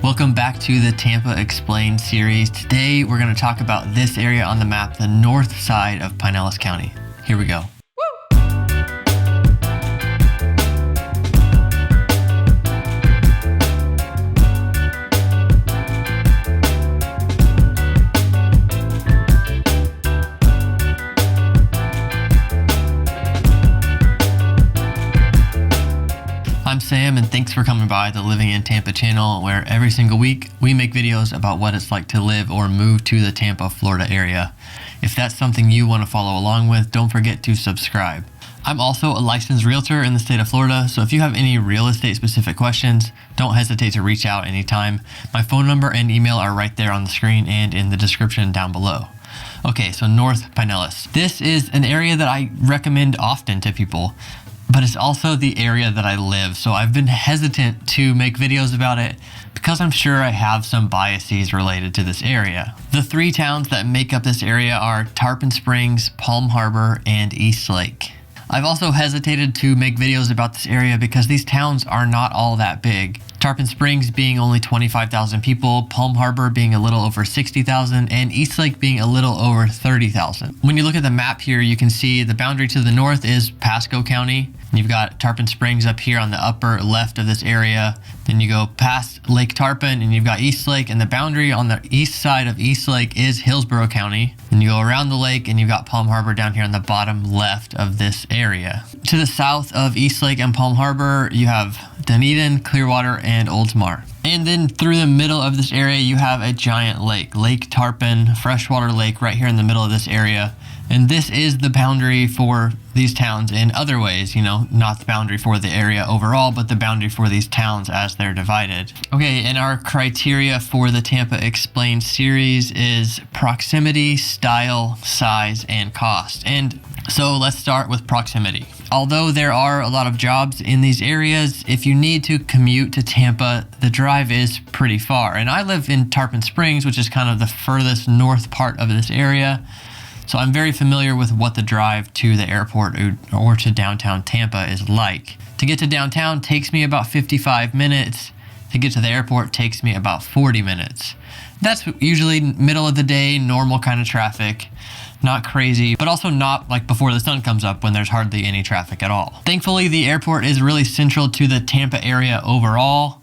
Welcome back to the Tampa Explained series. Today we're going to talk about this area on the map, the north side of Pinellas County. Here we go. I'm Sam, and thanks for coming by the Living in Tampa channel, where every single week we make videos about what it's like to live or move to the Tampa, Florida area. If that's something you want to follow along with, don't forget to subscribe. I'm also a licensed realtor in the state of Florida, so if you have any real estate specific questions, don't hesitate to reach out anytime. My phone number and email are right there on the screen and in the description down below. Okay, so North Pinellas. This is an area that I recommend often to people, but it's also the area that I live, so I've been hesitant to make videos about it because I'm sure I have some biases related to this area. The three towns that make up this area are Tarpon Springs, Palm Harbor, and East Lake. I've also hesitated to make videos about this area because these towns are not all that big. Tarpon Springs being only 25,000 people, Palm Harbor being a little over 60,000, and East Lake being a little over 30,000. When you look at the map here, you can see the boundary to the north is Pasco County. You've got Tarpon Springs up here on the upper left of this area. Then you go past Lake Tarpon and you've got East Lake, and the boundary on the east side of East Lake is Hillsborough County. Then you go around the lake and you've got Palm Harbor down here on the bottom left of this area. To the south of East Lake and Palm Harbor, you have Dunedin, Clearwater, and Oldsmar. And then through the middle of this area, you have a giant lake, Lake Tarpon, freshwater lake right here in the middle of this area. And this is the boundary for these towns in other ways, not the boundary for the area overall, but the boundary for these towns as they're divided. Okay, and our criteria for the Tampa Explained series is proximity, style, size, and cost. And so let's start with proximity. Although there are a lot of jobs in these areas, if you need to commute to Tampa, the drive is pretty far. And I live in Tarpon Springs, which is kind of the furthest north part of this area. So I'm very familiar with what the drive to the airport or to downtown Tampa is like. To get to downtown takes me about 55 minutes. To get to the airport takes me about 40 minutes. That's usually middle of the day, normal kind of traffic. Not crazy, but also not like before the sun comes up when there's hardly any traffic at all. Thankfully, the airport is really central to the Tampa area overall,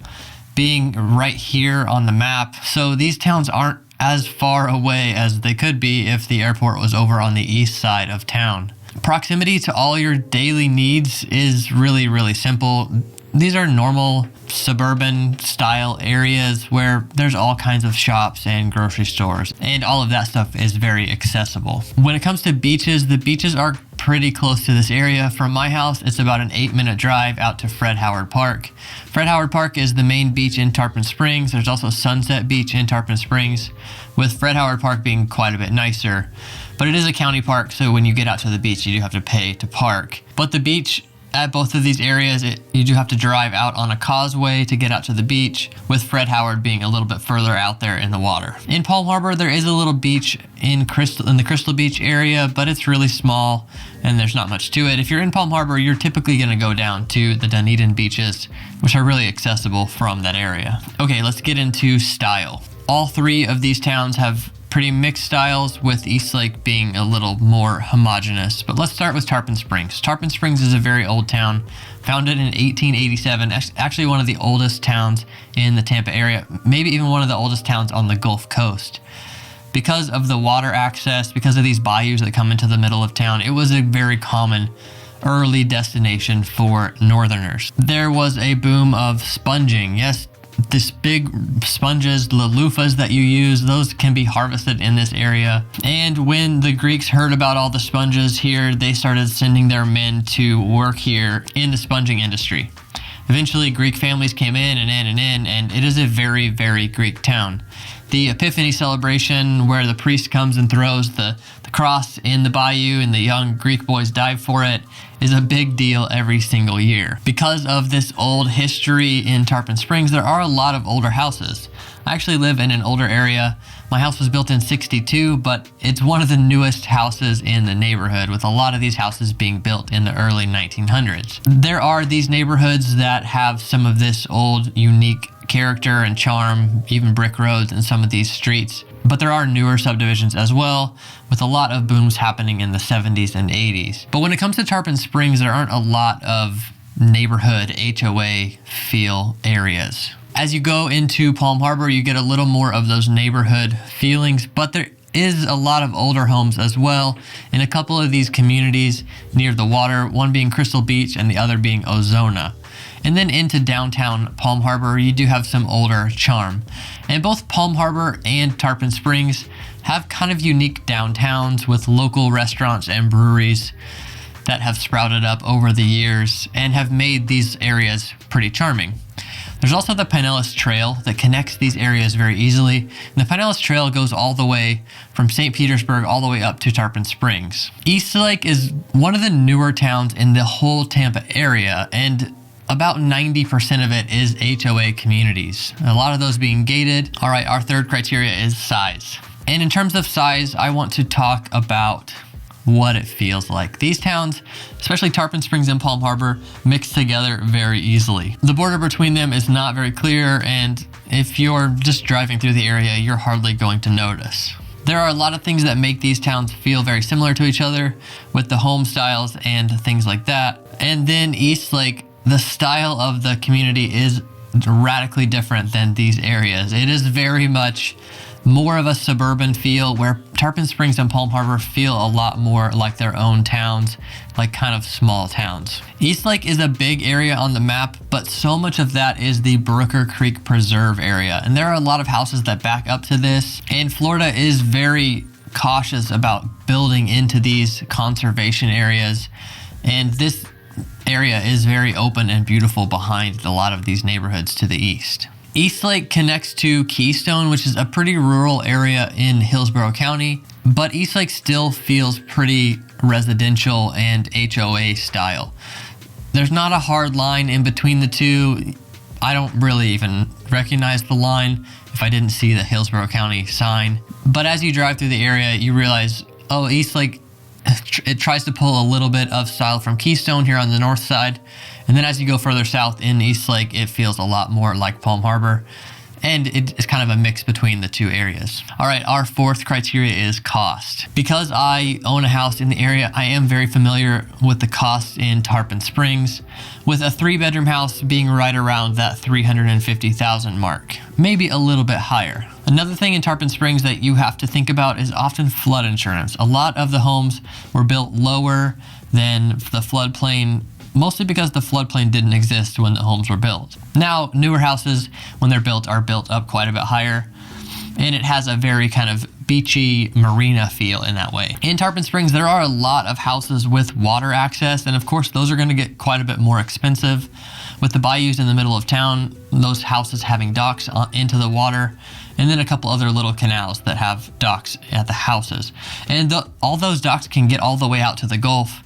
being right here on the map. So these towns aren't as far away as they could be if the airport was over on the east side of town. Proximity to all your daily needs is really, really simple. These are normal suburban style areas where there's all kinds of shops and grocery stores, and all of that stuff is very accessible. When it comes to beaches, the beaches are pretty close to this area. From my house, it's about an 8-minute drive out to Fred Howard Park. Fred Howard Park is the main beach in Tarpon Springs. There's also Sunset Beach in Tarpon Springs, with Fred Howard Park being quite a bit nicer. But it is a county park, so when you get out to the beach, you do have to pay to park. But the beach at both of these areas, you do have to drive out on a causeway to get out to the beach, with Fred Howard being a little bit further out there in the water. In Palm Harbor, there is a little beach in the Crystal Beach area, but it's really small and there's not much to it. If you're in Palm Harbor, you're typically going to go down to the Dunedin beaches, which are really accessible from that area. Okay, let's get into style. All three of these towns have pretty mixed styles, with East Lake being a little more homogeneous. But let's start with Tarpon Springs. Tarpon Springs is a very old town, founded in 1887, actually one of the oldest towns in the Tampa area, maybe even one of the oldest towns on the Gulf Coast. Because of the water access, because of these bayous that come into the middle of town, it was a very common early destination for northerners. There was a boom of sponging. Yes, this big sponges, the loofahs that you use, those can be harvested in this area. And when the Greeks heard about all the sponges here, they started sending their men to work here in the sponging industry. Eventually, Greek families came in, and it is a very, very Greek town. The Epiphany celebration, where the priest comes and throws the cross in the bayou and the young Greek boys dive for it, is a big deal every single year. Because of this old history in Tarpon Springs, there are a lot of older houses. I actually live in an older area. My house was built in '62, but it's one of the newest houses in the neighborhood, with a lot of these houses being built in the early 1900s. There are these neighborhoods that have some of this old, unique character and charm, even brick roads in some of these streets. But there are newer subdivisions as well, with a lot of booms happening in the 70s and 80s. But when it comes to Tarpon Springs, there aren't a lot of neighborhood HOA feel areas. As you go into Palm Harbor, you get a little more of those neighborhood feelings, but there is a lot of older homes as well in a couple of these communities near the water, one being Crystal Beach and the other being Ozona. And then into downtown Palm Harbor, you do have some older charm. And both Palm Harbor and Tarpon Springs have kind of unique downtowns with local restaurants and breweries that have sprouted up over the years and have made these areas pretty charming. There's also the Pinellas Trail that connects these areas very easily. And the Pinellas Trail goes all the way from St. Petersburg all the way up to Tarpon Springs. Eastlake is one of the newer towns in the whole Tampa area, and about 90% of it is HOA communities, a lot of those being gated. All right, our third criteria is size. And in terms of size, I want to talk about what it feels like. These towns, especially Tarpon Springs and Palm Harbor, mix together very easily. The border between them is not very clear, and if you're just driving through the area, you're hardly going to notice. There are a lot of things that make these towns feel very similar to each other with the home styles and things like that. And then Eastlake, the style of the community is radically different than these areas. It is very much more of a suburban feel, where Tarpon Springs and Palm Harbor feel a lot more like their own towns, like kind of small towns. Eastlake is a big area on the map, but so much of that is the Brooker Creek Preserve area. And there are a lot of houses that back up to this. And Florida is very cautious about building into these conservation areas. And this area is very open and beautiful behind a lot of these neighborhoods to the east. Eastlake connects to Keystone, which is a pretty rural area in Hillsborough County, but Eastlake still feels pretty residential and HOA style. There's not a hard line in between the two. I don't really even recognize the line if I didn't see the Hillsborough County sign. But as you drive through the area, you realize, oh, Eastlake, it tries to pull a little bit of style from Keystone here on the north side. And then as you go further south in Eastlake, it feels a lot more like Palm Harbor. And it's kind of a mix between the two areas. All right, our fourth criteria is cost. Because I own a house in the area, I am very familiar with the cost in Tarpon Springs, with a 3-bedroom house being right around that $350,000 mark, maybe a little bit higher. Another thing in Tarpon Springs that you have to think about is often flood insurance. A lot of the homes were built lower than the floodplain, mostly because the floodplain didn't exist when the homes were built. Now, newer houses, when they're built, are built up quite a bit higher, and it has a very kind of beachy marina feel in that way. In Tarpon Springs, there are a lot of houses with water access, and of course, those are going to get quite a bit more expensive. With the bayous in the middle of town, those houses having docks into the water, and then a couple other little canals that have docks at the houses. And all those docks can get all the way out to the Gulf.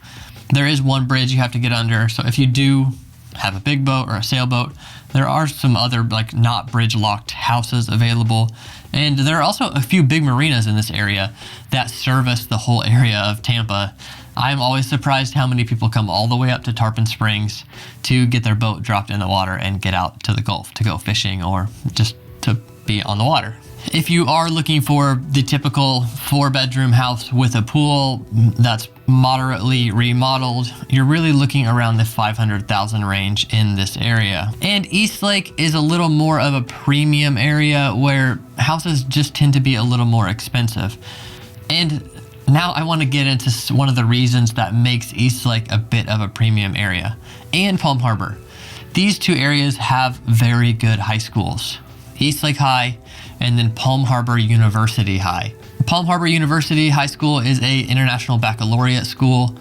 There is one bridge you have to get under, so if you do have a big boat or a sailboat, there are some other like not bridge locked houses available. And there are also a few big marinas in this area that service the whole area of Tampa. I'm always surprised how many people come all the way up to Tarpon Springs to get their boat dropped in the water and get out to the Gulf to go fishing or just to be on the water. If you are looking for the typical 4-bedroom house with a pool that's moderately remodeled, you're really looking around the $500,000 range in this area. And Eastlake is a little more of a premium area where houses just tend to be a little more expensive. And now I want to get into one of the reasons that makes Eastlake a bit of a premium area, and Palm Harbor. These two areas have very good high schools. Eastlake High and then Palm Harbor University High. Palm Harbor University High School is a international baccalaureate school.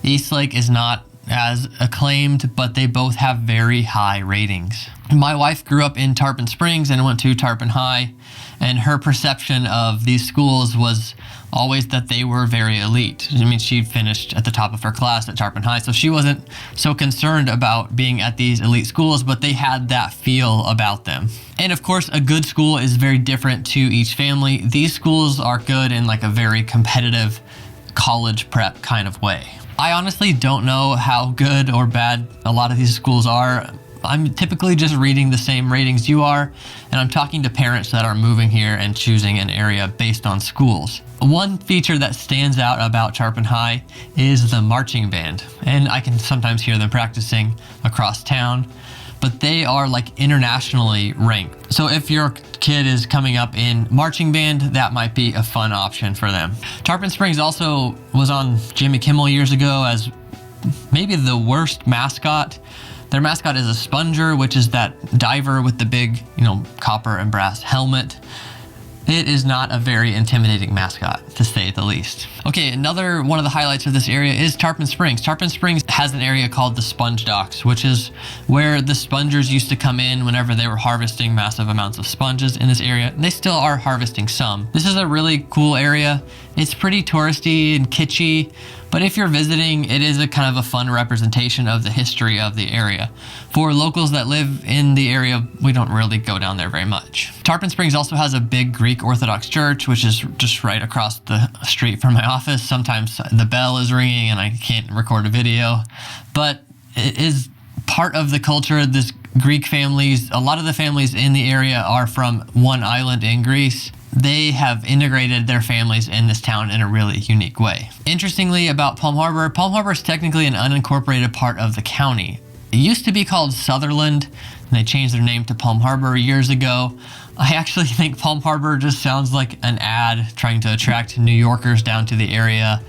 Eastlake is not as acclaimed, but they both have very high ratings. My wife grew up in Tarpon Springs and went to Tarpon High, and her perception of these schools was always that they were very elite. I mean, she finished at the top of her class at Tarpon High, so she wasn't so concerned about being at these elite schools, but they had that feel about them. And of course, a good school is very different to each family. These schools are good in like a very competitive college prep kind of way. I honestly don't know how good or bad a lot of these schools are. I'm typically just reading the same ratings you are, and I'm talking to parents that are moving here and choosing an area based on schools. One feature that stands out about Tarpon High is the marching band, and I can sometimes hear them practicing across town, but they are like internationally ranked. So if your kid is coming up in marching band, that might be a fun option for them. Tarpon Springs also was on Jimmy Kimmel years ago as maybe the worst mascot. Their mascot is a sponger, which is that diver with the big, copper and brass helmet. It is not a very intimidating mascot, to say the least. Okay, another one of the highlights of this area is Tarpon Springs. Tarpon Springs has an area called the Sponge Docks, which is where the spongers used to come in whenever they were harvesting massive amounts of sponges in this area. They still are harvesting some. This is a really cool area. It's pretty touristy and kitschy, but if you're visiting, it is a kind of a fun representation of the history of the area. For locals that live in the area, we don't really go down there very much. Tarpon Springs also has a big Greek Orthodox church, which is just right across the street from my office. Sometimes the bell is ringing and I can't record a video, but it is part of the culture. This Greek families, a lot of the families in the area are from one island in Greece. They have integrated their families in this town in a really unique way. Interestingly about Palm Harbor is technically an unincorporated part of the county. It used to be called Sutherland, and they changed their name to Palm Harbor years ago. I actually think Palm Harbor just sounds like an ad trying to attract New Yorkers down to the area.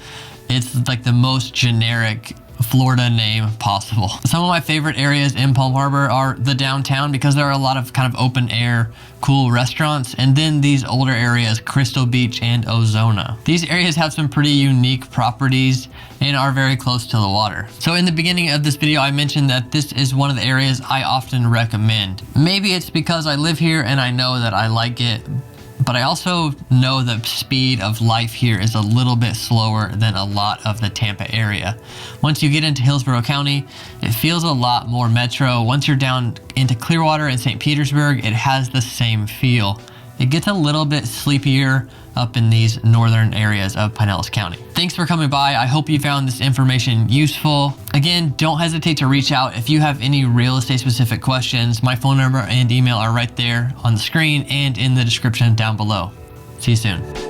It's like the most generic Florida name possible. Some of my favorite areas in Palm Harbor are the downtown, because there are a lot of kind of open air cool restaurants, and then these older areas, Crystal Beach and Ozona. These areas have some pretty unique properties and are very close to the water. So in the beginning of this video, I mentioned that this is one of the areas I often recommend. Maybe it's because I live here and I know that I like it, but I also know the speed of life here is a little bit slower than a lot of the Tampa area. Once you get into Hillsborough County, it feels a lot more metro. Once you're down into Clearwater and St. Petersburg, it has the same feel. It gets a little bit sleepier up in these northern areas of Pinellas County. Thanks for coming by. I hope you found this information useful. Again, don't hesitate to reach out if you have any real estate specific questions. My phone number and email are right there on the screen and in the description down below. See you soon.